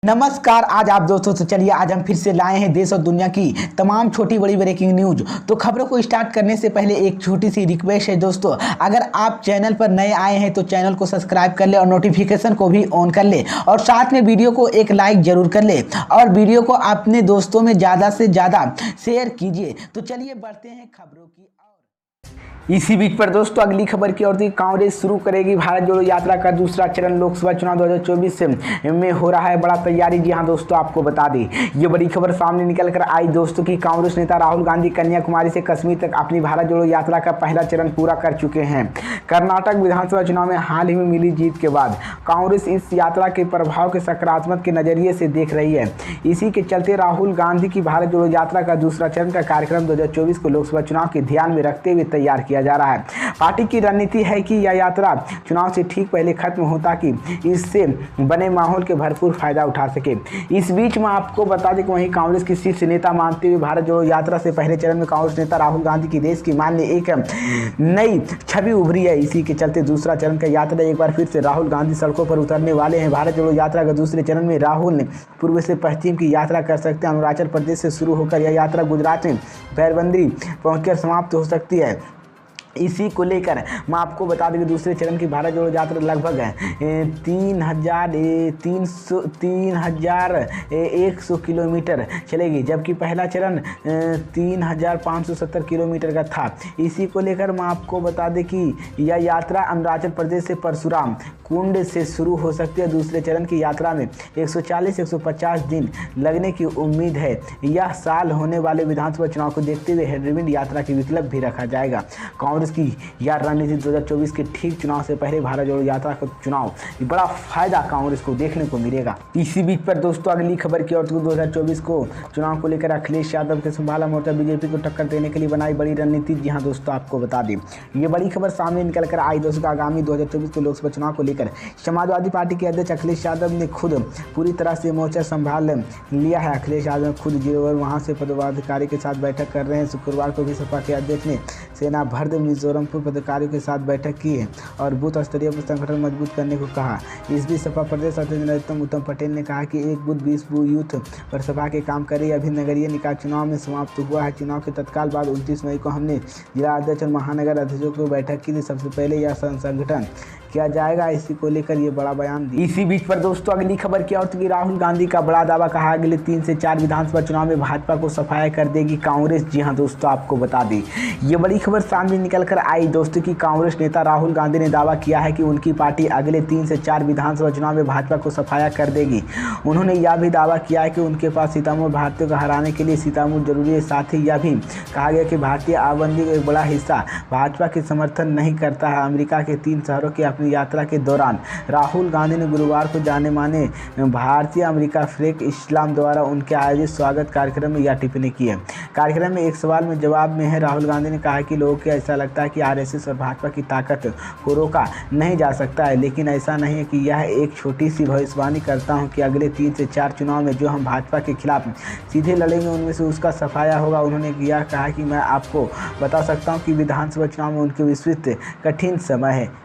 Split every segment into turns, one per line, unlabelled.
नमस्कार। आज आप दोस्तों तो चलिए आज हम फिर से लाए हैं देश और दुनिया की तमाम छोटी बड़ी ब्रेकिंग न्यूज। तो खबरों को स्टार्ट करने से पहले एक छोटी सी रिक्वेस्ट है दोस्तों, अगर आप चैनल पर नए आए हैं तो चैनल को सब्सक्राइब कर ले और नोटिफिकेशन को भी ऑन कर ले और साथ में वीडियो को एक लाइक जरूर कर ले और वीडियो को अपने दोस्तों में ज़्यादा से ज़्यादा शेयर कीजिए। तो चलिए बढ़ते हैं खबरों की। इसी बीच पर दोस्तों अगली खबर की ओर कांग्रेस शुरू करेगी भारत जोड़ो यात्रा का दूसरा चरण। लोकसभा चुनाव 2024 में हो रहा है बड़ा तैयारी। जी हां दोस्तों, आपको बता दें ये बड़ी खबर सामने निकल कर आई दोस्तों की कांग्रेस नेता राहुल गांधी कन्याकुमारी से कश्मीर तक अपनी भारत जोड़ो यात्रा का पहला चरण पूरा कर चुके हैं। कर्नाटक विधानसभा चुनाव में हाल ही में मिली जीत के बाद कांग्रेस इस यात्रा के प्रभाव के सकारात्मक के नजरिए से देख रही है। इसी के चलते राहुल गांधी की भारत जोड़ो यात्रा का दूसरा चरण का कार्यक्रम 2024 को लोकसभा चुनाव के ध्यान में रखते हुए तैयार किया जा रहा है। पार्टी की रणनीति है कि यह यात्रा चुनाव से ठीक पहले खत्म हो ताकि इससे बने माहौल के भरपूर फायदा उठा सके। इस बीच में आपको बता दें कि वहीं कांग्रेस की शीर्ष नेता मानते हुए भारत जोड़ो यात्रा से पहले चरण में कांग्रेस नेता राहुल गांधी की देश की मानने एक नई छवि उभरी है। इसी के चलते दूसरा चरण का यात्रा एक बार फिर से राहुल गांधी सड़कों पर उतरने वाले हैं। भारत जोड़ो यात्रा का दूसरे चरण में राहुल ने पूर्व से पश्चिम की यात्रा कर सकते हैं। अरुणाचल प्रदेश से शुरू होकर यह यात्रा गुजरात में पैरबंदी पहुंचकर समाप्त हो सकती है। इसी को लेकर मैं आपको बता दें कि दूसरे चरण की भारत जोड़ो यात्रा लगभग 3,100 किलोमीटर चलेगी, जबकि पहला चरण 3,570 किलोमीटर का था। इसी को लेकर मैं आपको बता दें कि यह यात्रा अरुणाचल प्रदेश से परशुराम कुंड से शुरू हो सकती है। दूसरे चरण की यात्रा में 140-150 दिन लगने की उम्मीद है। यह साल होने वाले विधानसभा चुनाव को देखते हुए हेडविंड यात्रा के विकल्प भी रखा जाएगा। कांग्रेस की यह रणनीति 2024 के ठीक चुनाव से पहले भारत जोड़ो यात्रा का चुनाव बड़ा फायदा कांग्रेस को देखने को मिलेगा। इसी बीच पर दोस्तों अगली खबर की ओर 2024 को चुनाव को लेकर अखिलेश यादव के संभाला मोर्चा बीजेपी को टक्कर देने के लिए बनाई बड़ी रणनीति। जी हां दोस्तों, आपको बता दें ये बड़ी खबर सामने निकल कर आई दोस्तों। आगामी 2024 के लोकसभा चुनाव को लेकर समाजवादी पार्टी के अध्यक्ष अखिलेश यादव ने खुद पूरी तरह से मोर्चा संभाल लिया है। अखिलेश यादव खुद जिलों वहां से पदाधिकारी के साथ बैठक कर रहे हैं। शुक्रवार को भी सपा के अध्यक्ष ने सेना भर मिजोरमपुर पदाधिकारियों के साथ बैठक की है और बूथ स्तरीय संगठन मजबूत करने को कहा। इस बीच सपा प्रदेश अध्यक्ष उत्तम पटेल ने कहा कि एक बूथ 20 यूथ पर सपा के काम करे। अभी नगरीय निकाय चुनाव में समाप्त हुआ है। चुनाव के तत्काल बाद 29 मई को हमने जिला अध्यक्ष और महानगर अध्यक्षों को बैठक की थी। सबसे पहले यह संगठन किया जाएगा, इसी को लेकर ये बड़ा बयान दिया। इसी बीच पर दोस्तों अगली खबर की ओर राहुल गांधी का बड़ा दावा, कहा अगले 3 से 4 विधानसभा चुनाव में भाजपा को सफाया कर देगी कांग्रेस। जी हां दोस्तों, आपको बता दें ये बड़ी खबर सामने निकल कर आई दोस्तों की कांग्रेस नेता राहुल गांधी ने दावा किया है कि उनकी पार्टी अगले 3 से 4 विधानसभा चुनाव में भाजपा को सफाया कर देगी। उन्होंने यह भी दावा किया है कि उनके पास सीतामढ़ी भारतीयों को हराने के लिए सीतामढ़ी जरूरी है। साथ ही यह भी कहा गया कि भारतीय आबादी का एक बड़ा हिस्सा भाजपा के समर्थन नहीं करता है। अमेरिका के 3 शहरों की अपनी यात्रा के दौरान राहुल गांधी ने गुरुवार को जाने माने भारतीय अमेरिका फ्रेक इस्लाम द्वारा उनके आयोजित स्वागत कार्यक्रम में यह टिप्पणी की है। कार्यक्रम में एक सवाल में जवाब में है राहुल गांधी ने कहा कि लोगों को ऐसा लगता है कि आरएसएस और भाजपा की ताकत को रोका नहीं जा सकता है, लेकिन ऐसा नहीं है कि यह एक छोटी सी भविष्यवाणी करता हूं कि अगले 3 से 4 चुनाव में जो हम भाजपा के खिलाफ सीधे लड़ेंगे उनमें से उसका सफाया होगा। उन्होंने यह कहा कि मैं आपको बता सकता हूं कि विधानसभा चुनाव में उनके विस्तृत कठिन समय है।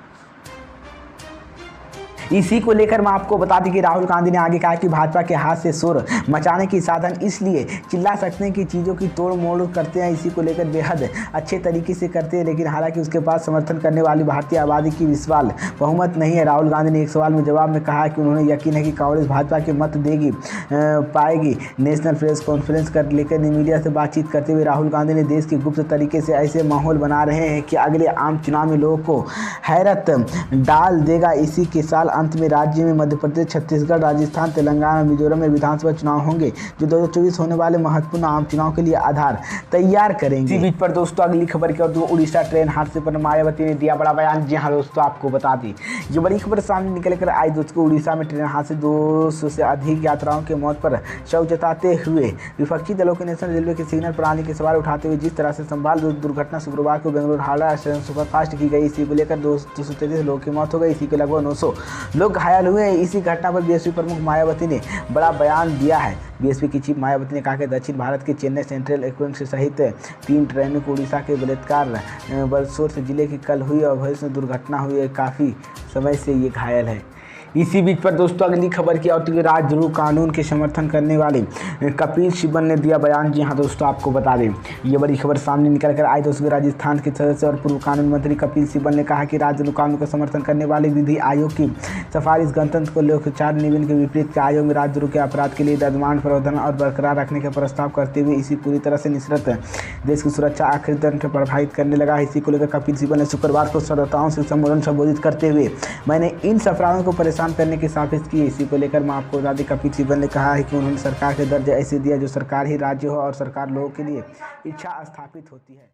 इसी को लेकर मैं आपको बता दें कि राहुल गांधी ने आगे कहा कि भाजपा के हाथ से शोर मचाने की साधन इसलिए चिल्ला सकते हैं कि चीज़ों की तोड़ मोड़ करते हैं। इसी को लेकर बेहद अच्छे तरीके से करते हैं, लेकिन हालांकि उसके पास समर्थन करने वाली भारतीय आबादी की विशाल बहुमत नहीं है। राहुल गांधी ने एक सवाल में जवाब में कहा कि उन्होंने यकीन है कि कांग्रेस भाजपा के मत देगी पाएगी। नेशनल प्रेस कॉन्फ्रेंस कर लेकर मीडिया से बातचीत करते हुए राहुल गांधी ने देश के गुप्त तरीके से ऐसे माहौल बना रहे हैं कि अगले आम चुनाव में लोगों को हैरत डाल देगा। इसी के साल अंत में राज्य में मध्य प्रदेश, छत्तीसगढ़, राजस्थान, तेलंगाना, मिजोरम में विधानसभा चुनाव होंगे जो 2024 होने वाले महत्वपूर्ण आम चुनाव के लिए आधार तैयार करेंगे। इसी बीच पर दोस्तों अगली खबर की ओर उड़ीसा ट्रेन हादसे पर मायावती ने दिया बड़ा बयान। जी हां दोस्तों, आपको बता दी ये बड़ी खबर सामने निकल कर आई दोस्तों। उड़ीसा में ट्रेन हादसे 200 से अधिक यात्राओं के मौत पर शोक जताते हुए विपक्षी दलों के नेशनल रेलवे की सिग्नल प्रणाली के सवाल उठाते हुए जिस तरह से संभाल दुर्घटना शुक्रवार को बेंगलुरु हावड़ा सुपरफास्ट की गई, इसी को लेकर 233 लोगों की मौत हो गई। इसी के लगभग 900 लोग घायल हुए हैं। इसी घटना पर बीएसपी प्रमुख मायावती ने बड़ा बयान दिया है। बीएसपी की चीफ मायावती ने कहा कि दक्षिण भारत के चेन्नई सेंट्रल एक्सप्रेस सहित 3 ट्रेनों को उड़ीसा के बलात्कार बलसोर से जिले की कल हुई और भविष्य में दुर्घटना हुई है। काफ़ी समय से ये घायल है। इसी बीच पर दोस्तों अगली खबर की और राजद्रोह कानून के समर्थन करने वाले कपिल सिब्बल ने दिया बयान। जी हाँ दोस्तों, आपको बता दें ये बड़ी खबर सामने निकल कर आई। दोस्तों राजस्थान के सदस्य और पूर्व कानून मंत्री कपिल सिब्बल ने कहा कि राजद्रोह कानून का समर्थन करने वाले विधि आयोग की सिफारिश गणतंत्र को लोकाचार नियम के विपरीत के आयोग में राजद्रोह के अपराध के लिए दंडमान प्रावधान और बरकरार रखने का प्रस्ताव करते हुए इसी पूरी तरह से निश्चित देश की सुरक्षा आखिरी दंड प्रभावित करने लगा। इसी को लेकर कपिल सिब्बल ने शुक्रवार को संवाददाताओं से संबोधित करते हुए मैंने इन अपराधों को परेशान करने की साजिश की। इसी को लेकर मैं आपको बता दें कपिल सिब्बल ने कहा है कि उन्होंने सरकार के दर्जा ऐसे दिया जो सरकार ही राज्य हो और सरकार लोगों के लिए इच्छा स्थापित होती है।